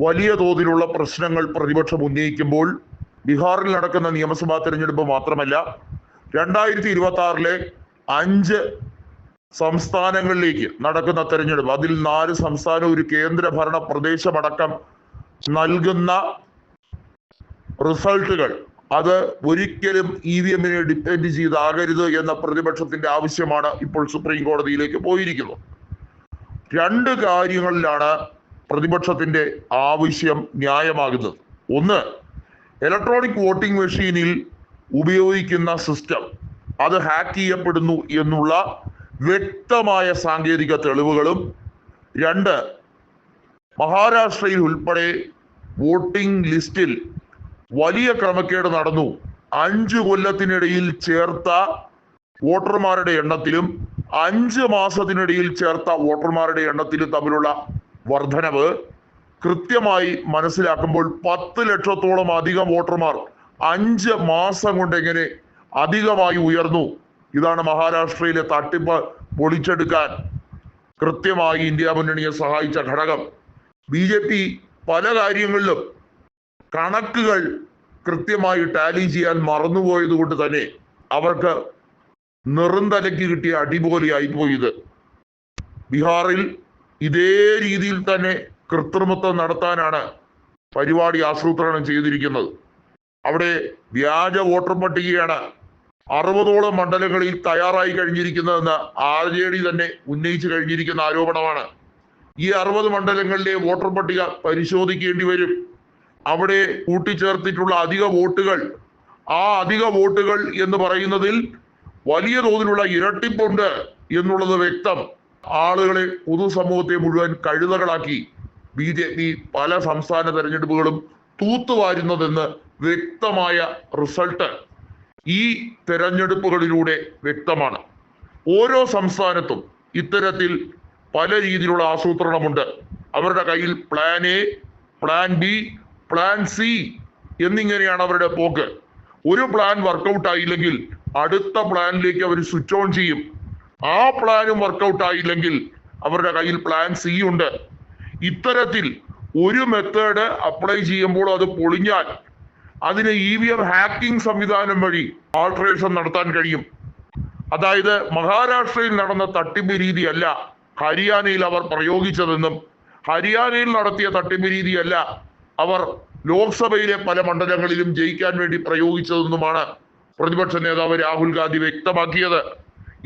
വലിയ തോതിലുള്ള പ്രശ്നങ്ങൾ പ്രതിപക്ഷം ഉന്നയിക്കുമ്പോൾ ബീഹാറിൽ നടക്കുന്ന നിയമസഭാ തെരഞ്ഞെടുപ്പ് മാത്രമല്ല 2026 5 സംസ്ഥാനങ്ങളിലേക്ക് നടക്കുന്ന തെരഞ്ഞെടുപ്പ്, അതിൽ 4 സംസ്ഥാനം ഒരു കേന്ദ്രഭരണ പ്രദേശമടക്കം നൽകുന്ന റിസൾട്ടുകൾ അത് ഒരിക്കലും EVM ഡിപ്പെൻഡ് ചെയ്താകരുത് എന്ന പ്രതിപക്ഷത്തിന്റെ ആവശ്യമാണ് ഇപ്പോൾ സുപ്രീം കോടതിയിലേക്ക് പോയിരിക്കുന്നത്. 2 കാര്യങ്ങളിലാണ് പ്രതിപക്ഷത്തിന്റെ ആവശ്യം ന്യായമാകുന്നത്. ഒന്ന്, ഇലക്ട്രോണിക് വോട്ടിംഗ് മെഷീനിൽ ഉപയോഗിക്കുന്ന സിസ്റ്റം അത് ഹാക്ക് ചെയ്യപ്പെടുന്നു എന്നുള്ള വ്യക്തമായ സാങ്കേതിക തെളിവുകളും. 2, മഹാരാഷ്ട്രയിൽ ഉൾപ്പെടെ വോട്ടിംഗ് ലിസ്റ്റിൽ വലിയ ക്രമക്കേട് നടന്നു. 5 കൊല്ലത്തിനിടയിൽ ചേർത്ത വോട്ടർമാരുടെ എണ്ണത്തിലും 5 മാസത്തിനിടയിൽ ചേർത്ത വോട്ടർമാരുടെ എണ്ണത്തിലും തമ്മിലുള്ള വർധനവ് കൃത്യമായി മനസ്സിലാക്കുമ്പോൾ 10 ലക്ഷത്തോളം അധികം വോട്ടർമാർ 5 മാസം കൊണ്ട് എങ്ങനെ അധികമായി ഉയർന്നു. ഇതാണ് മഹാരാഷ്ട്രയിലെ തട്ടിപ്പ് പൊളിച്ചെടുക്കാൻ കൃത്യമായി ഇന്ത്യ മുന്നണിയെ സഹായിച്ച ഘടകം. BJP പല കാര്യങ്ങളിലും കണക്കുകൾ കൃത്യമായി ടാലി ചെയ്യാൻ മറന്നുപോയത് കൊണ്ട് തന്നെ അവർക്ക് നിറന്തലയ്ക്ക് കിട്ടിയ അടിപോലെയായി പോയത്. ബീഹാറിൽ ഇതേ രീതിയിൽ തന്നെ കൃത്രിമത്വം നടത്താനാണ് പരിപാടി ആസൂത്രണം ചെയ്തിരിക്കുന്നത്. അവിടെ വ്യാജ വോട്ടർ പട്ടികയാണ് 60ഓളം മണ്ഡലങ്ങളിൽ തയ്യാറായി കഴിഞ്ഞിരിക്കുന്നതെന്ന് RJD തന്നെ ഉന്നയിച്ചു കഴിഞ്ഞിരിക്കുന്ന ആരോപണമാണ്. ഈ 60 മണ്ഡലങ്ങളിലെ വോട്ടർ പട്ടിക പരിശോധിക്കേണ്ടി വരും. അവിടെ കൂട്ടിച്ചേർത്തിട്ടുള്ള അധിക വോട്ടുകൾ, ആ അധിക വോട്ടുകൾ എന്ന് പറയുന്നതിൽ വലിയ തോതിലുള്ള ഇരട്ടിപ്പുണ്ട് എന്നുള്ളത് വ്യക്തം. ആളുകളെ, പൊതുസമൂഹത്തെ മുഴുവൻ കഴുതകളാക്കി BJP പല സംസ്ഥാന തെരഞ്ഞെടുപ്പുകളും തൂത്തുവാരുന്നതെന്ന് വ്യക്തമായ റിസൾട്ട് ഈ തെരഞ്ഞെടുപ്പുകളിലൂടെ വ്യക്തമാണ്. ഓരോ സംസ്ഥാനത്തും ഇത്തരത്തിൽ പല രീതിയിലുള്ള ആസൂത്രണമുണ്ട്. അവരുടെ കയ്യിൽ plan A, plan B, plan C എന്നിങ്ങനെയാണ് അവരുടെ പോക്ക്. ഒരു പ്ലാൻ വർക്കൗട്ട് ആയില്ലെങ്കിൽ അടുത്ത പ്ലാനിലേക്ക് അവർ സ്വിച്ച് ഓൺ ചെയ്യും. ആ പ്ലാനും വർക്കൗട്ട് ആയില്ലെങ്കിൽ അവരുടെ കയ്യിൽ പ്ലാൻ C ഉണ്ട്. ഇത്തരത്തിൽ ഒരു മെത്തേഡ് അപ്ലൈ ചെയ്യുമ്പോൾ അത് പൊളിഞ്ഞാൽ അതിന് EVM ഹാക്കിംഗ് സംവിധാനം വഴി ആൾട്രേഷൻ നടത്താൻ കഴിയും. അതായത് മഹാരാഷ്ട്രയിൽ നടന്ന തട്ടിപ്പ് രീതിയല്ല ഹരിയാനയിൽ അവർ പ്രയോഗിച്ചതെന്നും ഹരിയാനയിൽ നടത്തിയ തട്ടിപ്പ് രീതിയല്ല അവർ ലോക്സഭയിലെ പല മണ്ഡലങ്ങളിലും ജയിക്കാൻ വേണ്ടി പ്രയോഗിച്ചതെന്നുമാണ് പ്രതിപക്ഷ നേതാവ് രാഹുൽ ഗാന്ധി വ്യക്തമാക്കിയത്.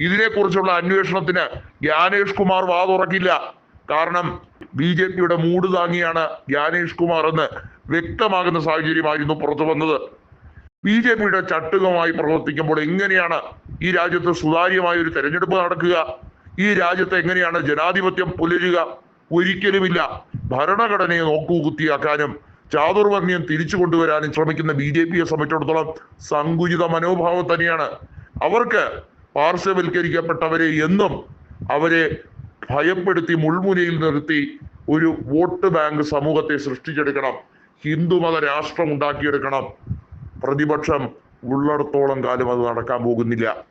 ഇതിനെക്കുറിച്ചുള്ള അന്വേഷണത്തിന് ജ്ഞാനേഷ് കുമാർ വാതുറക്കില്ല. കാരണം BJPയുടെ മൂട് താങ്ങിയാണ് ജ്ഞാനേഷ് കുമാർ എന്ന് വ്യക്തമാകുന്ന സാഹചര്യമായിരുന്നു പുറത്തു വന്നത്. BJPയുടെ ചട്ടുകമായി പ്രവർത്തിക്കുമ്പോൾ എങ്ങനെയാണ് ഈ രാജ്യത്ത് സുതാര്യമായ ഒരു തെരഞ്ഞെടുപ്പ് നടക്കുക? ഈ രാജ്യത്ത് എങ്ങനെയാണ് ജനാധിപത്യം പുലരുക? ഒരിക്കലുമില്ല. ഭരണഘടനയെ നോക്കുകുത്തിയാക്കാനും ചാതുർവർണ്ണ്യം തിരിച്ചു കൊണ്ടുവരാനും ശ്രമിക്കുന്ന BJPയെ സംബന്ധിച്ചിടത്തോളം സങ്കുചിത മനോഭാവം തന്നെയാണ്. അവർക്ക് പാർശ്വവൽക്കരിക്കപ്പെട്ടവരെ എന്നും അവരെ ഭയപ്പെടുത്തി മുൾമുനയിൽ നിർത്തി ഒരു വോട്ട് ബാങ്ക് സമൂഹത്തെ സൃഷ്ടിച്ചെടുക്കണം, ഹിന്ദുമത രാഷ്ട്രം ഉണ്ടാക്കിയെടുക്കണം. പ്രതിപക്ഷം ഉള്ളിടത്തോളം കാലം അത് നടക്കാൻ പോകുന്നില്ല.